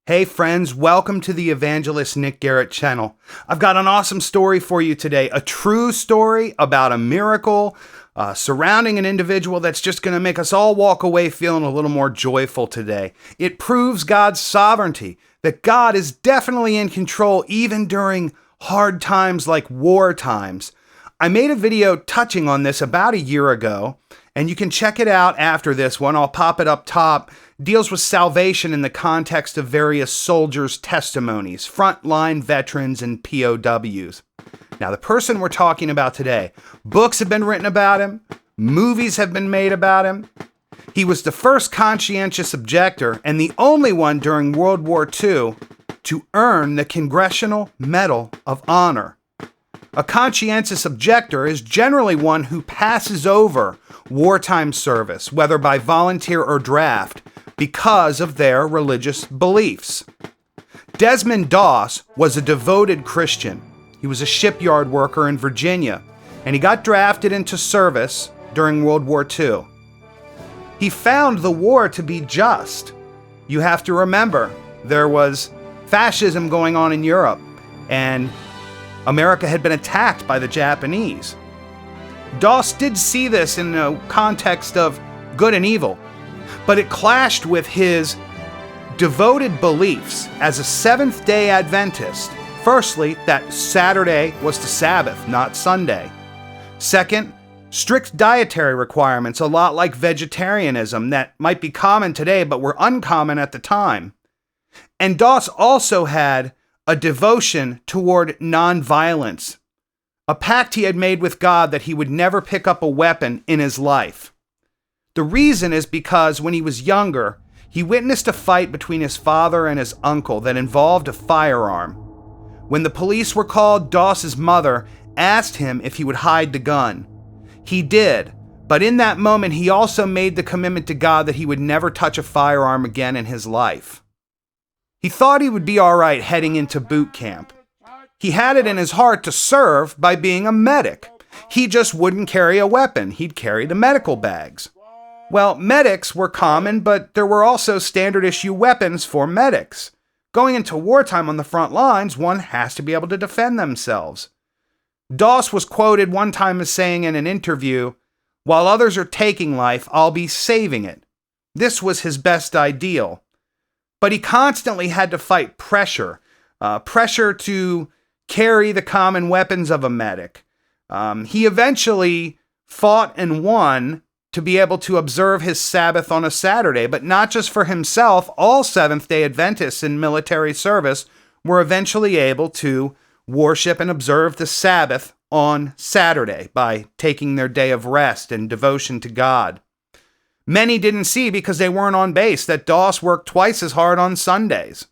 Hey friends, welcome to the Evangelist Nick Garrett channel. I've got an awesome story for you today, a true story about a miracle surrounding an individual that's just going to make us all walk away feeling a little more joyful today. It proves God's sovereignty, that God is definitely in control even during hard times like war times. I made a video touching on this about a year ago, and you can check it out after this one. I'll pop it up top. Deals with salvation in the context of various soldiers' testimonies, frontline veterans, and POWs. Now, the person we're talking about today, books have been written about him, movies have been made about him. He was the first conscientious objector and the only one during World War II to earn the Congressional Medal of Honor. A conscientious objector is generally one who passes over wartime service, whether by volunteer or draft, because of their religious beliefs. Desmond Doss was a devoted Christian. He was a shipyard worker in Virginia, and he got drafted into service during World War II. He found the war to be just. You have to remember, there was fascism going on in Europe, and America had been attacked by the Japanese. Doss did see this in the context of good and evil, but it clashed with his devoted beliefs as a Seventh-day Adventist. Firstly, that Saturday was the Sabbath, not Sunday. Second, strict dietary requirements, a lot like vegetarianism, that might be common today but were uncommon at the time. And Doss also had a devotion toward nonviolence, a pact he had made with God that he would never pick up a weapon in his life. The reason is because when he was younger, he witnessed a fight between his father and his uncle that involved a firearm. When the police were called, Doss's mother asked him if he would hide the gun. He did, but in that moment he also made the commitment to God that he would never touch a firearm again in his life. He thought he would be all right heading into boot camp. He had it in his heart to serve by being a medic. He just wouldn't carry a weapon. He'd carry the medical bags. Well, medics were common, but there were also standard issue weapons for medics. Going into wartime on the front lines, one has to be able to defend themselves. Doss was quoted one time as saying in an interview, "While others are taking life, I'll be saving it." This was his best ideal. But he constantly had to fight pressure to carry the common weapons of a medic. He eventually fought and won to be able to observe his Sabbath on a Saturday, but not just for himself. All Seventh-day Adventists in military service were eventually able to worship and observe the Sabbath on Saturday by taking their day of rest and devotion to God. Many didn't see, because they weren't on base, that Doss worked twice as hard on Sundays.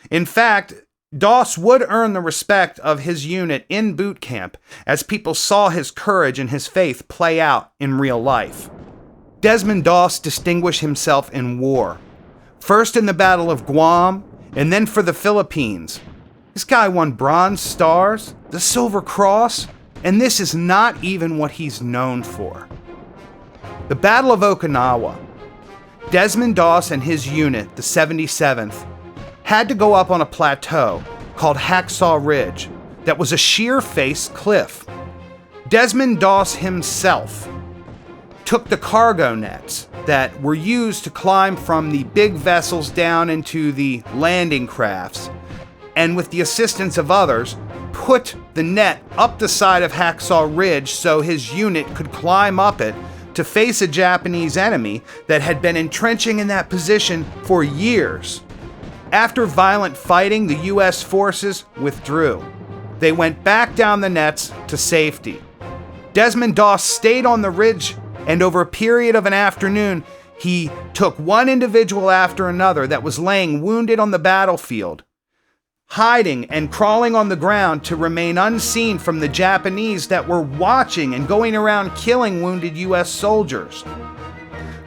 In fact, Doss would earn the respect of his unit in boot camp as people saw his courage and his faith play out in real life. Desmond Doss distinguished himself in war, first in the Battle of Guam and then for the Philippines. This guy won Bronze Stars, the Silver Cross, and this is not even what he's known for. The Battle of Okinawa. Desmond Doss and his unit, the 77th, had to go up on a plateau called Hacksaw Ridge that was a sheer-faced cliff. Desmond Doss himself took the cargo nets that were used to climb from the big vessels down into the landing crafts, and with the assistance of others, put the net up the side of Hacksaw Ridge so his unit could climb up it to face a Japanese enemy that had been entrenching in that position for years. After violent fighting, the U.S. forces withdrew. They went back down the nets to safety. Desmond Doss stayed on the ridge, and over a period of an afternoon, he took one individual after another that was laying wounded on the battlefield, hiding and crawling on the ground to remain unseen from the Japanese that were watching and going around killing wounded U.S. soldiers.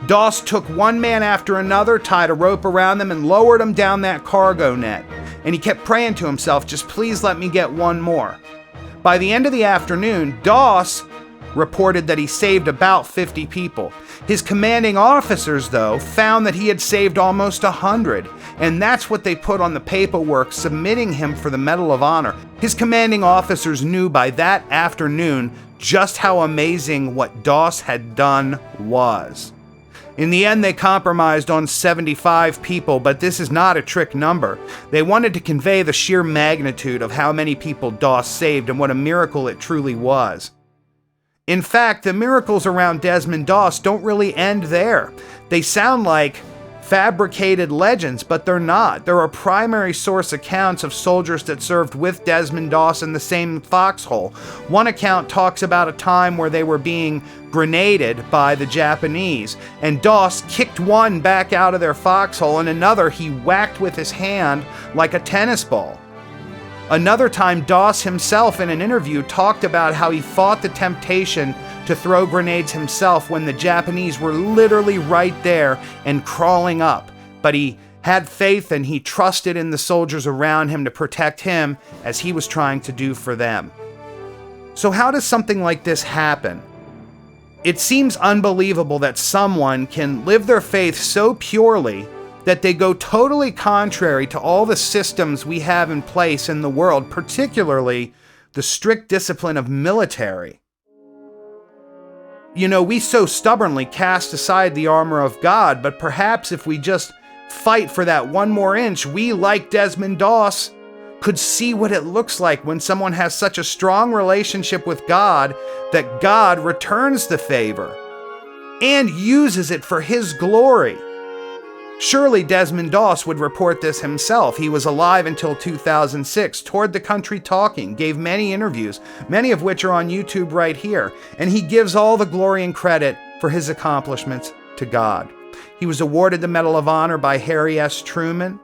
Doss took one man after another, tied a rope around them, and lowered them down that cargo net. And he kept praying to himself, just please let me get one more. By the end of the afternoon, Doss reported that he saved about 50 people. His commanding officers, though, found that he had saved almost 100, and that's what they put on the paperwork submitting him for the Medal of Honor. His commanding officers knew by that afternoon just how amazing what Doss had done was. In the end, they compromised on 75 people, but this is not a trick number. They wanted to convey the sheer magnitude of how many people Doss saved and what a miracle it truly was. In fact, the miracles around Desmond Doss don't really end there. They sound like fabricated legends, but they're not. There are primary source accounts of soldiers that served with Desmond Doss in the same foxhole. One account talks about a time where they were being grenaded by the Japanese, and Doss kicked one back out of their foxhole, and another he whacked with his hand like a tennis ball. Another time, Doss himself in an interview talked about how he fought the temptation to throw grenades himself when the Japanese were literally right there and crawling up. But he had faith and he trusted in the soldiers around him to protect him as he was trying to do for them. So how does something like this happen? It seems unbelievable that someone can live their faith so purely that they go totally contrary to all the systems we have in place in the world, particularly the strict discipline of military. You know, we so stubbornly cast aside the armor of God, but perhaps if we just fight for that one more inch, we, like Desmond Doss, could see what it looks like when someone has such a strong relationship with God that God returns the favor and uses it for His glory. Surely Desmond Doss would report this himself. He was alive until 2006, toured the country talking, gave many interviews, many of which are on YouTube right here, and he gives all the glory and credit for his accomplishments to God. He was awarded the Medal of Honor by Harry S. Truman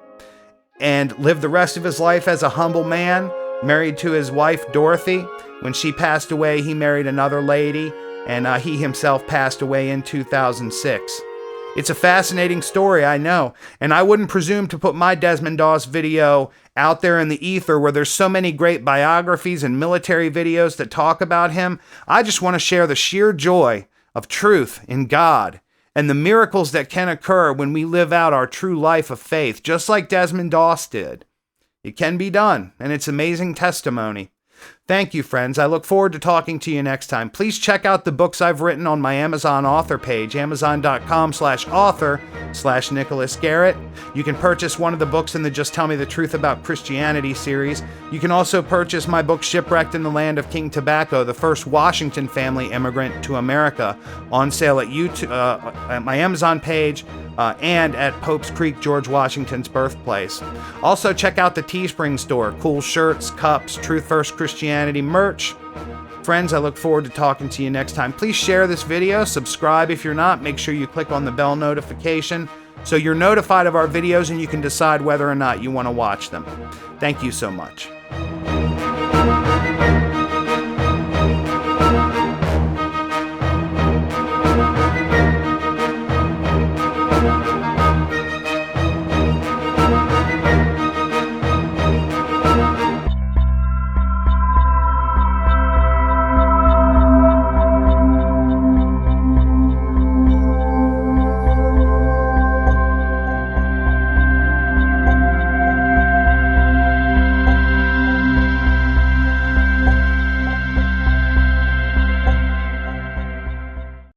and lived the rest of his life as a humble man, married to his wife Dorothy. When she passed away, he married another lady, and he himself passed away in 2006. It's a fascinating story, I know, and I wouldn't presume to put my Desmond Doss video out there in the ether where there's so many great biographies and military videos that talk about him. I just want to share the sheer joy of truth in God and the miracles that can occur when we live out our true life of faith, just like Desmond Doss did. It can be done, and it's amazing testimony. Thank you, friends. I look forward to talking to you next time. Please check out the books I've written on my Amazon author page, amazon.com/author/nicholasdgarrett. You can purchase one of the books in the Just Tell Me the Truth About Christianity series. You can also purchase my book, Shipwrecked in the Land of King Tobacco, the first Washington family immigrant to America, on sale at YouTube, at my Amazon page, and at Pope's Creek, George Washington's birthplace. Also, check out the Teespring store. Cool shirts, cups, Truth First Christianity merch. Friends, I look forward to talking to you next time. Please share this video, subscribe if you're not. Make sure you click on the bell notification so you're notified of our videos and you can decide whether or not you want to watch them. Thank you so much.